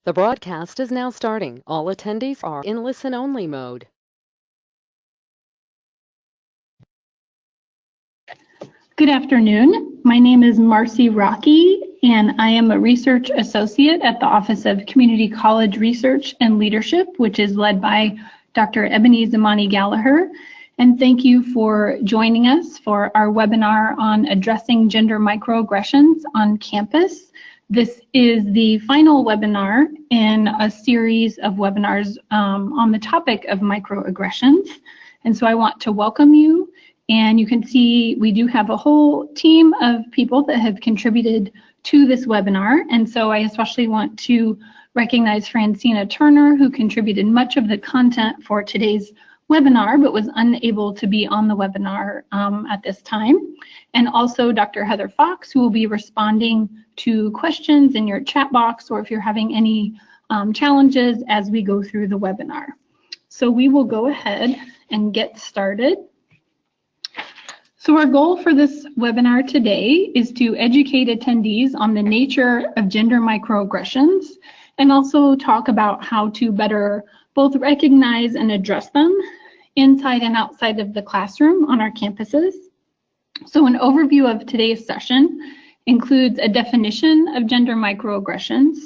The broadcast is now starting. All attendees are in listen-only mode. Good afternoon. My name is Marcy Rocky, and I am a research associate at the Office of Community College Research and Leadership, which is led by Dr. Ebony Zamani Gallagher. And thank you for joining us for our webinar on addressing gender microaggressions on campus. This is the final webinar in a series of webinars on the topic of microaggressions. And so I want to welcome you. And you can see we do have a whole team of people that have contributed to this webinar. And so I especially want to recognize Francina Turner, who contributed much of the content for today's webinar, but was unable to be on the webinar at this time. And also Dr. Heather Fox, who will be responding to questions in your chat box, or if you're having any challenges as we go through the webinar. So we will go ahead and get started. So our goal for this webinar today is to educate attendees on the nature of gender microaggressions and also talk about how to better both recognize and address them inside and outside of the classroom on our campuses. So an overview of today's session includes a definition of gender microaggressions,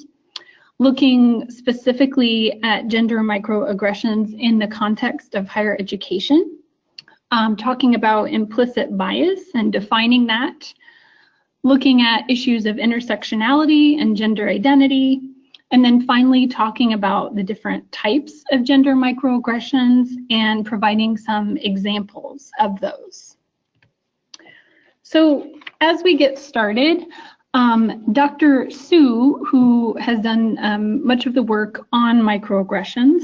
looking specifically at gender microaggressions in the context of higher education, talking about implicit bias and defining that, looking at issues of intersectionality and gender identity, and then finally talking about the different types of gender microaggressions and providing some examples of those. So as we get started, Dr. Sue, who has done much of the work on microaggressions,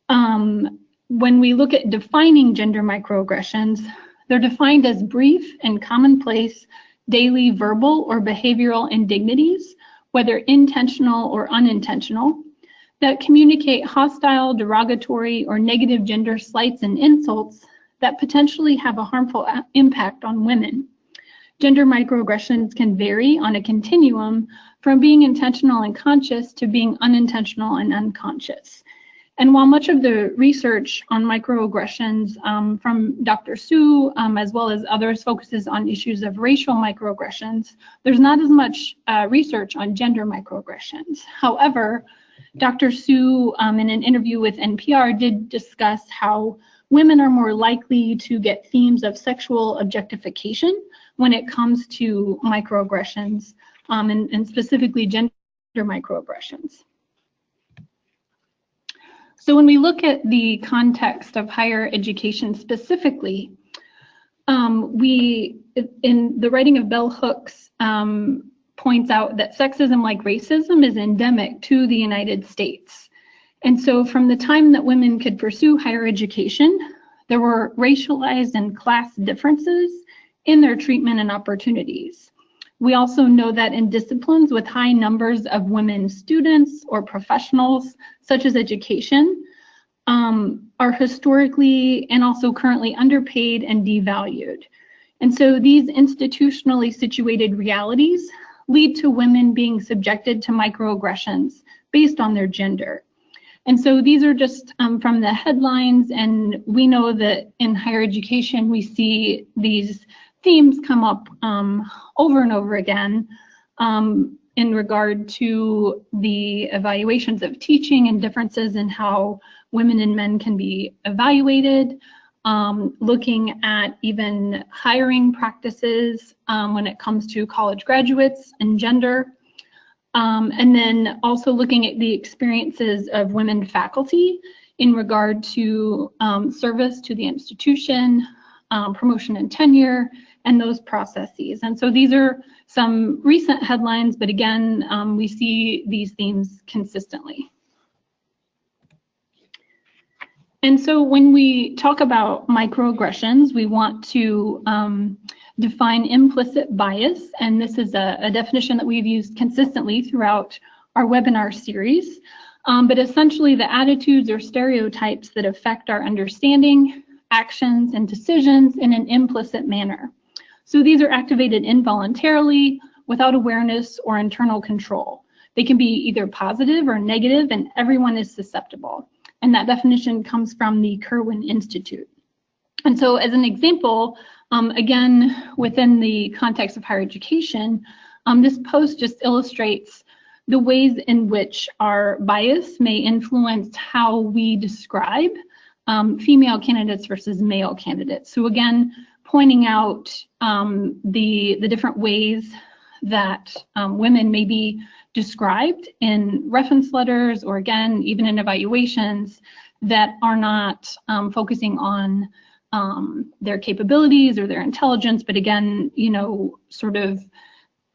when we look at defining gender microaggressions, they're defined as brief and commonplace daily verbal or behavioral indignities, whether intentional or unintentional, that communicate hostile, derogatory, or negative gender slights and insults that potentially have a harmful impact on women. Gender microaggressions can vary on a continuum from being intentional and conscious to being unintentional and unconscious. And while much of the research on microaggressions from Dr. Sue, as well as others, focuses on issues of racial microaggressions, there's not as much research on gender microaggressions. However, Dr. Sue, in an interview with NPR, did discuss how women are more likely to get themes of sexual objectification when it comes to microaggressions, and specifically gender microaggressions. So when we look at the context of higher education specifically, in the writing of Bell Hooks, points out that sexism, like racism, is endemic to the United States. And so from the time that women could pursue higher education, there were racialized and class differences in their treatment and opportunities. We also know that in disciplines with high numbers of women students or professionals, such as education, are historically and also currently underpaid and devalued. And so these institutionally situated realities lead to women being subjected to microaggressions based on their gender. And so these are just from the headlines, and we know that in higher education we see these themes come up over and over again in regard to the evaluations of teaching and differences in how women and men can be evaluated, looking at even hiring practices when it comes to college graduates and gender, and then also looking at the experiences of women faculty in regard to service to the institution, promotion and tenure, and those processes. And so these are some recent headlines, but again, we see these themes consistently. And so when we talk about microaggressions, we want to define implicit bias, and this is a definition that we've used consistently throughout our webinar series, but essentially the attitudes or stereotypes that affect our understanding, actions, and decisions in an implicit manner. So these are activated involuntarily, without awareness or internal control. They can be either positive or negative, and everyone is susceptible. And that definition comes from the Kirwan Institute. And so as an example, again, within the context of higher education, this post just illustrates the ways in which our bias may influence how we describe female candidates versus male candidates. So again, pointing out the different ways that women may be described in reference letters, or again, even in evaluations that are not focusing on their capabilities or their intelligence, but again, you know, sort of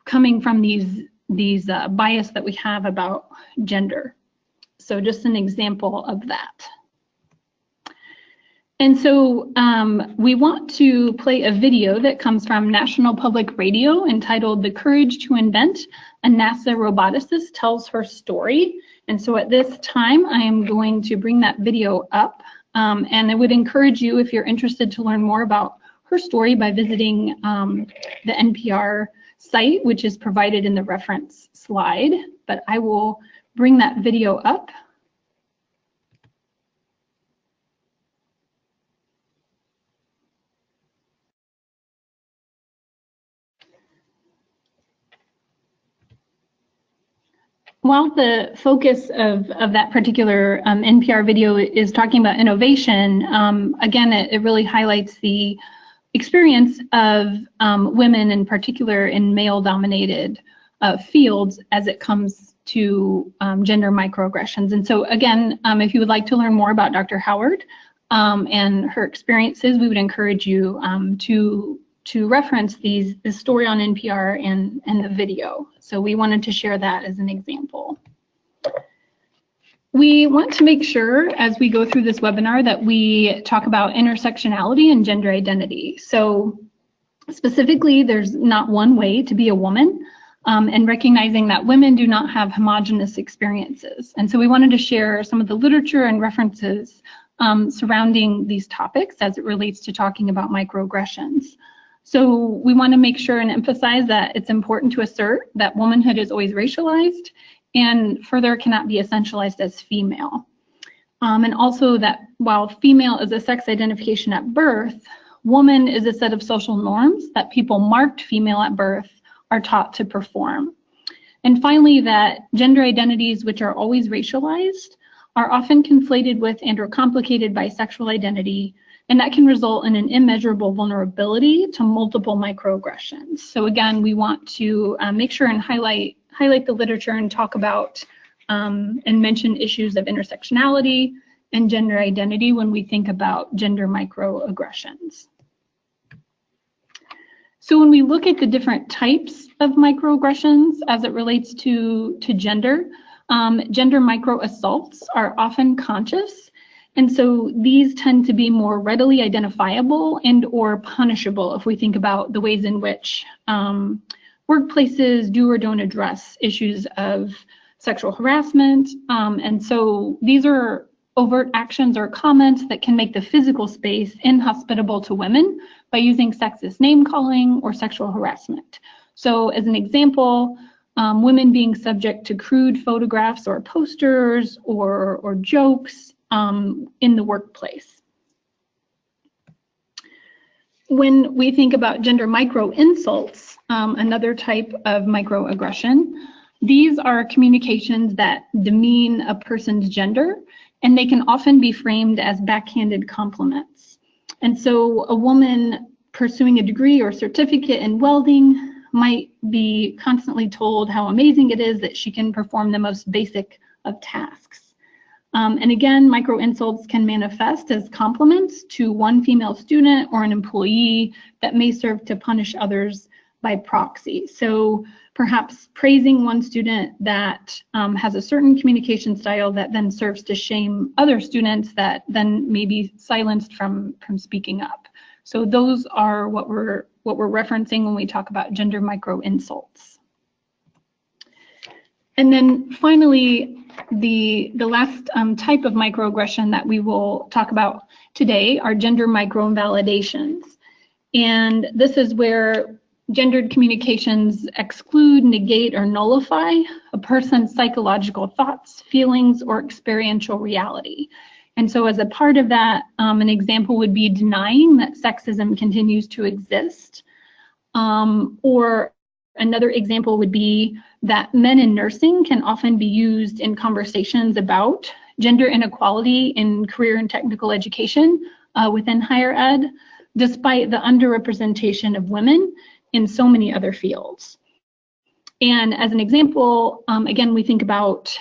coming from these bias that we have about gender. So just an example of that. And so we want to play a video that comes from National Public Radio entitled "The Courage to Invent, a NASA Roboticist Tells Her Story." And so at this time, I am going to bring that video up. And I would encourage you, if you're interested, to learn more about her story by visiting the NPR site, which is provided in the reference slide. But I will bring that video up. While the focus of that particular NPR video is talking about innovation, again, it really highlights the experience of women, in particular in male-dominated fields, as it comes to gender microaggressions. And so again, if you would like to learn more about Dr. Howard and her experiences, we would encourage you to reference this story on NPR and the video. So we wanted to share that as an example. We want to make sure, as we go through this webinar, that we talk about intersectionality and gender identity. So specifically, there's not one way to be a woman, and recognizing that women do not have homogeneous experiences. And so we wanted to share some of the literature and references surrounding these topics as it relates to talking about microaggressions. So we want to make sure and emphasize that it's important to assert that womanhood is always racialized and further cannot be essentialized as female. And also that while female is a sex identification at birth, woman is a set of social norms that people marked female at birth are taught to perform. And finally, that gender identities, which are always racialized, are often conflated with and or complicated by sexual identity, and that can result in an immeasurable vulnerability to multiple microaggressions. So again, we want to make sure and highlight the literature and talk about and mention issues of intersectionality and gender identity when we think about gender microaggressions. So when we look at the different types of microaggressions as it relates to gender, gender microassaults are often conscious. And so these tend to be more readily identifiable and or punishable if we think about the ways in which workplaces do or don't address issues of sexual harassment. And so these are overt actions or comments that can make the physical space inhospitable to women by using sexist name calling or sexual harassment. So as an example, women being subject to crude photographs or posters or jokes in the workplace. When we think about gender micro insults, another type of microaggression, these are communications that demean a person's gender, and they can often be framed as backhanded compliments. And so a woman pursuing a degree or certificate in welding might be constantly told how amazing it is that she can perform the most basic of tasks. And again, micro insults can manifest as compliments to one female student or an employee that may serve to punish others by proxy. So perhaps praising one student that has a certain communication style that then serves to shame other students that then may be silenced from speaking up. So those are what we're referencing when we talk about gender micro insults. And then finally, the last type of microaggression that we will talk about today are gender microinvalidations. And this is where Gendered communications exclude, negate, or nullify a person's psychological thoughts, feelings, or experiential reality. And so as a part of that, an example would be denying that sexism continues to exist. Or another example would be that men in nursing can often be used in conversations about gender inequality in career and technical education within higher ed, despite the underrepresentation of women in so many other fields. And as an example, again, we think about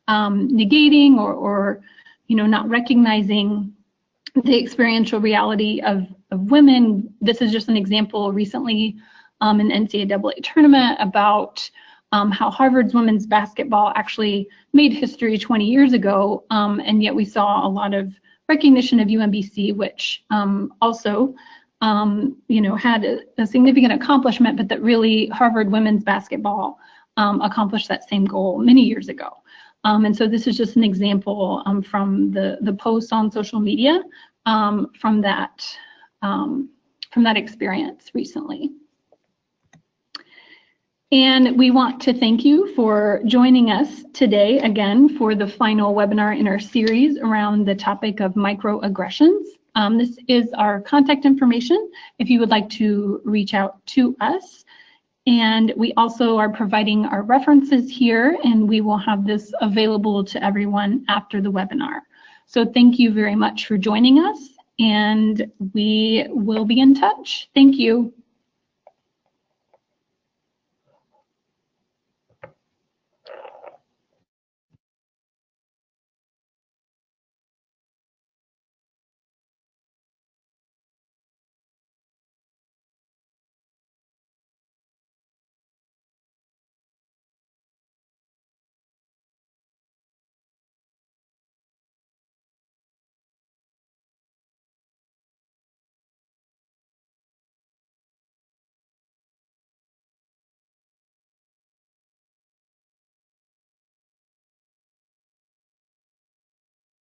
negating or not recognizing the experiential reality of women. This is just an example recently in the NCAA tournament about how Harvard's women's basketball actually made history 20 years ago, and yet we saw a lot of recognition of UMBC, which also had a significant accomplishment, but that really Harvard women's basketball accomplished that same goal many years ago. And so this is just an example from the posts on social media from that experience recently. And we want to thank you for joining us today again for the final webinar in our series around the topic of microaggressions. This is our contact information if you would like to reach out to us. And we also are providing our references here, and we will have this available to everyone after the webinar. So thank you very much for joining us, and we will be in touch. Thank you.